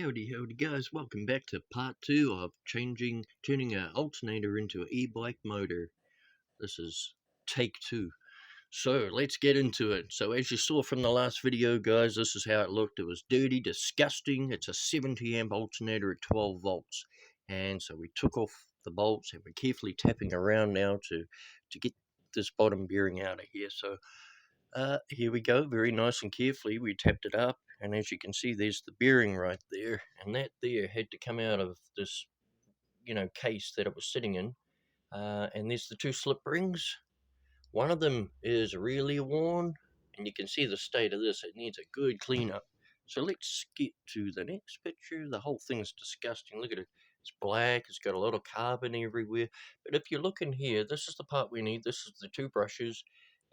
Howdy guys, welcome back to part 2 of turning an alternator into an e-bike motor. This is take 2. So let's get into it. So as you saw from the last video guys, this is how it looked. It was dirty, disgusting. It's a 70 amp alternator at 12 volts. And so we took off the bolts and we're carefully tapping around now to get this bottom bearing out of here. So here we go, very nice and carefully we tapped it up, and as you can see there's the bearing right there, and that there had to come out of this case that it was sitting in, and there's the two slip rings. One of them is really worn, and you can see the state of this. It needs a good cleanup. So let's get to the next picture. The whole thing's disgusting. Look at it. It's black. It's got a lot of carbon everywhere. But if you look in here, this is the part we need. This is the two brushes.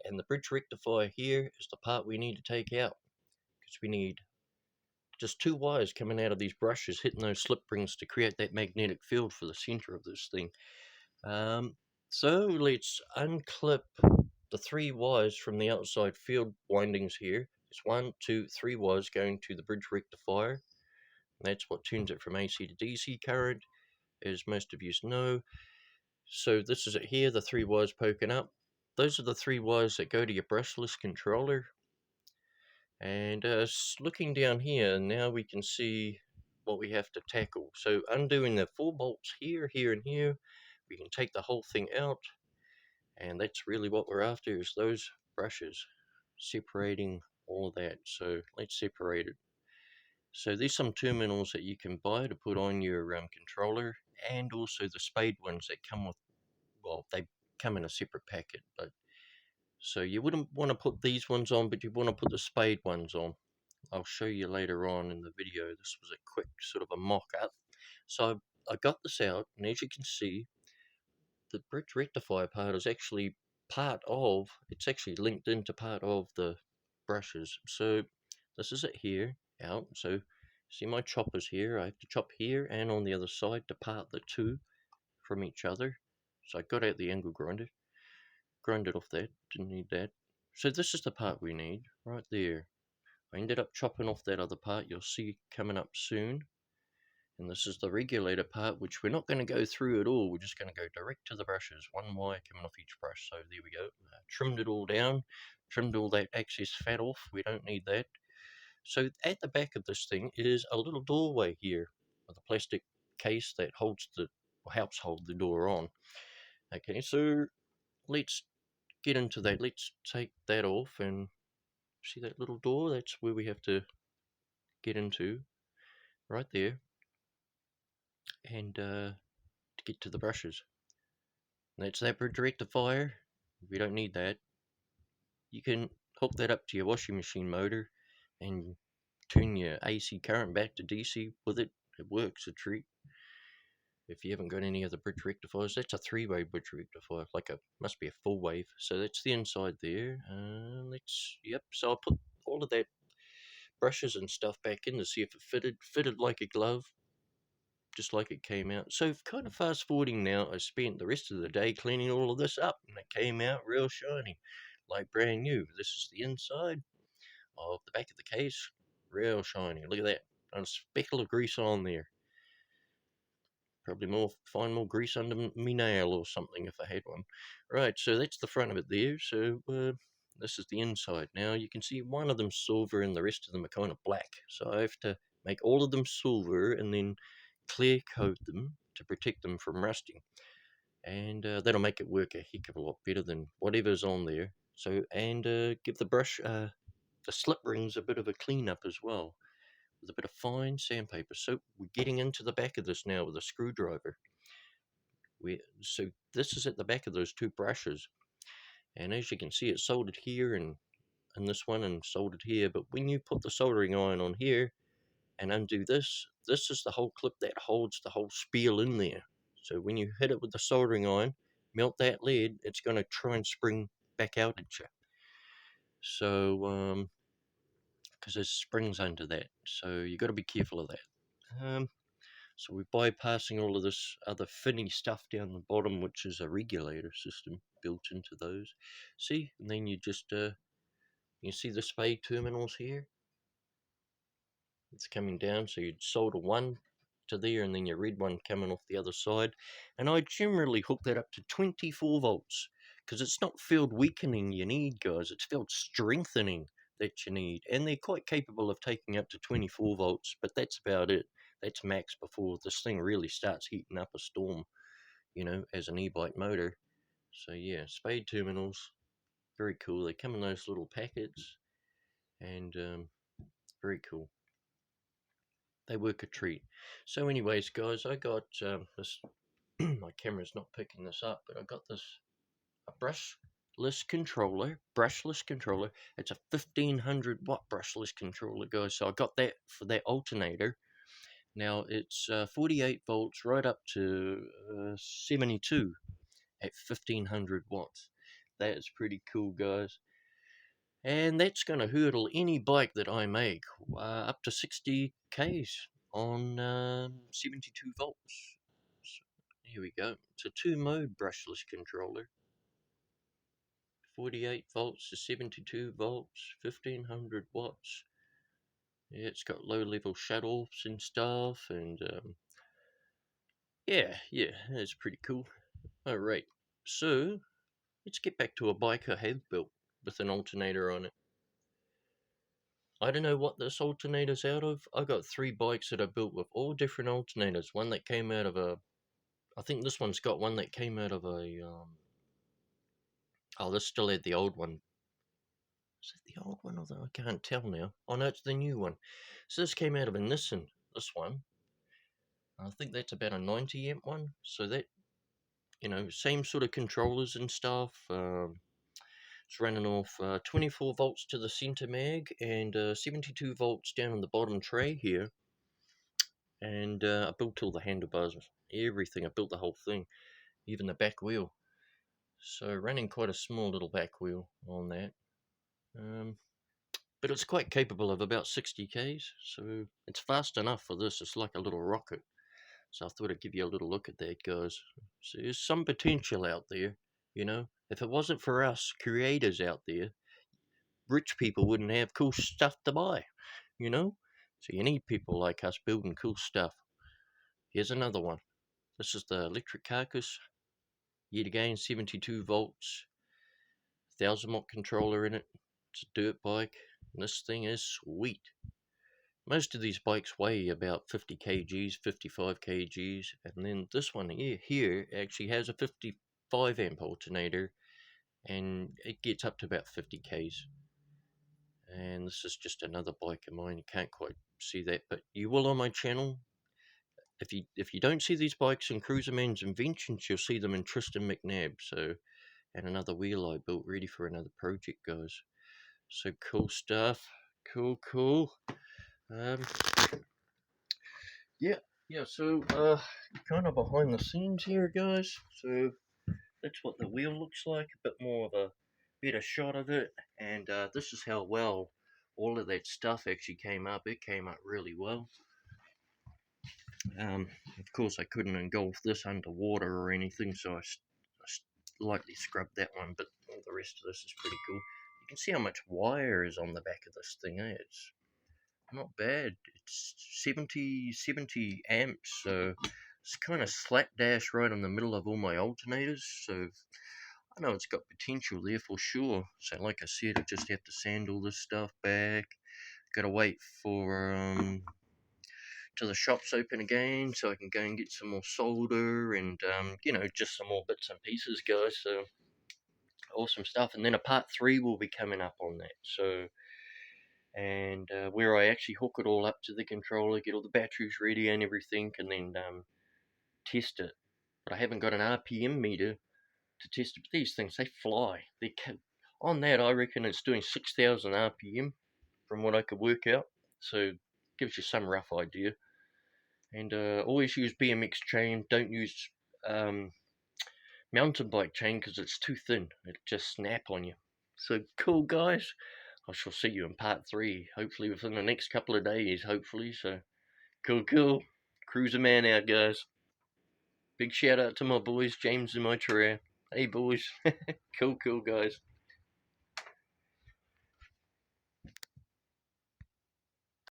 And the bridge rectifier here is the part we need to take out. Because we need just two wires coming out of these brushes, hitting those slip rings to create that magnetic field for the center of this thing. So let's unclip the three wires from the outside field windings here. It's 1, 2, 3 wires going to the bridge rectifier. That's what turns it from AC to DC current, as most of you know. So this is it here, the 3 wires poking up. Those are the 3 wires that go to your brushless controller. And looking down here, now we can see what we have to tackle. So undoing the 4 bolts here, here, and here, we can take the whole thing out. And that's really what we're after, is those brushes, separating all of that. So let's separate it. So there's some terminals that you can buy to put on your controller, and also the spade ones that come with, well, they come in a separate packet. But so you wouldn't want to put these ones on, but you want to put the spade ones on. I'll show you later on in the video. This was a quick sort of a mock-up. So I got this out, and as you can see, the bridge rectifier part is actually it's actually linked into part of the brushes. So this is it here, out. So see my choppers here, I have to chop here and on the other side to part the two from each other. So I got out the angle grinder, grinded off that, didn't need that. So this is the part we need, right there. I ended up chopping off that other part, you'll see coming up soon. And this is the regulator part, which we're not going to go through at all. We're just going to go direct to the brushes. One wire coming off each brush. So there we go. Trimmed it all down. Trimmed all that excess fat off. We don't need that. So at the back of this thing is a little doorway here with a plastic case that helps hold the door on. Okay, so let's get into that. Let's take that off, and see that little door? That's where we have to get into. Right there. And to get to the brushes. That's that bridge rectifier. We don't need that. You can hook that up to your washing machine motor and turn your AC current back to DC with it. It works a treat. If you haven't got any other bridge rectifiers, that's a 3-way bridge rectifier, must be a full wave. So that's the inside there. So I'll put all of that brushes and stuff back in to see if it fitted like a glove, just like it came out. So kind of fast forwarding now, I spent the rest of the day cleaning all of this up, and it came out real shiny, like brand new. This is the inside of the back of the case, real shiny. Look at that, not a speckle of grease on there. Probably find more grease under me nail or something if I had one. Right, so that's the front of it there. So this is the inside. Now you can see one of them silver and the rest of them are kind of black. So I have to make all of them silver and then clear coat them to protect them from rusting. And that'll make it work a heck of a lot better than whatever's on there. So, and give the brush, the slip rings a bit of a clean up as well, with a bit of fine sandpaper. So we're getting into the back of this now with a screwdriver. So this is at the back of those two brushes, and as you can see, it's soldered here and this one, and soldered here. But when you put the soldering iron on here and undo this, this is the whole clip that holds the whole spiel in there. So when you hit it with the soldering iron, melt that lead, it's going to try and spring back out at you. So because there's springs under that, so you got to be careful of that. So we're bypassing all of this other finny stuff down the bottom, which is a regulator system built into those. See, and then you just you see the spade terminals here. It's coming down, so you'd solder one to there and then your red one coming off the other side. And I generally hook that up to 24 volts because it's not field weakening you need, guys, it's field strengthening that you need. And they're quite capable of taking up to 24 volts, but that's about it. That's max before this thing really starts heating up a storm, as an e-bike motor. So yeah, spade terminals, very cool. They come in those little packets, and very cool. They work a treat. So anyways, guys, I got this. My camera's not picking this up, but I got this a brushless controller. It's a 1500 watt brushless controller, guys. So I got that for that alternator. Now it's 48 volts right up to 72 at 1500 watts. That's pretty cool, guys. And that's going to hurdle any bike that I make up to 60 k's on 72 volts. So here we go. It's a 2-mode brushless controller. 48 volts to 72 volts, 1500 watts. Yeah, it's got low level shutoffs and stuff, and yeah, it's pretty cool. Alright, so let's get back to a bike I have built with an alternator on it. I don't know what this alternator's out of. I got 3 bikes that I built with all different alternators. One that came out of I think this one's got one that came out of a, oh, this still had the old one. Is it the old one or I can't tell now. Oh no, it's the new one. So this came out of a Nissan, this one. I think that's about a 90 amp one. So that, same sort of controllers and stuff. It's running off 24 volts to the center mag and 72 volts down on the bottom tray here. And I built all the handlebars, everything. I built the whole thing, even the back wheel. So running quite a small little back wheel on that. But it's quite capable of about 60 k's, so it's fast enough for this. It's like a little rocket. So I thought I'd give you a little look at that, guys. So there's some potential out there, If it wasn't for us creators out there, rich people wouldn't have cool stuff to buy, So you need people like us building cool stuff. Here's another one. This is the electric carcass. Yet again, 72 volts, 1000 watt controller in it. It's a dirt bike. And this thing is sweet. Most of these bikes weigh about 50 kgs, 55 kgs, and then this one here actually has a 55 amp alternator, and it gets up to about 50 k's. And this is just another bike of mine. You can't quite see that, but you will on my channel. If you don't see these bikes in Cruiserman's Inventions, you'll see them in Tristan McNabb. So, and another wheel I built ready for another project, guys. So cool stuff. Cool. Yeah, so kind of behind the scenes here, guys. So that's what the wheel looks like, a bit more of a better shot of it, and this is how well all of that stuff actually came up. It came up really well. Of course I couldn't engulf this underwater or anything, so I lightly scrubbed that one, but all the rest of this is pretty cool. You can see how much wire is on the back of this thing, It's not bad. It's 70 amps, so it's kind of slapdash right in the middle of all my alternators, so I know it's got potential there for sure. So like I said, I just have to sand all this stuff back. Gotta wait for till the shops open again so I can go and get some more solder and just some more bits and pieces, guys. So awesome stuff. And then a part 3 will be coming up on that. So and where I actually hook it all up to the controller, get all the batteries ready and everything, and then test it. But I haven't got an RPM meter to test it. But these things, they fly. On that, I reckon it's doing 6,000 RPM from what I could work out. So gives you some rough idea. And always use BMX chain. Don't use mountain bike chain because it's too thin. It'll just snap on you. So cool, guys. I shall see you in part 3, hopefully within the next couple of days, hopefully. So, cool. Cruiser man out, guys. Big shout out to my boys, James and my Terrain. Hey, boys. Cool, guys.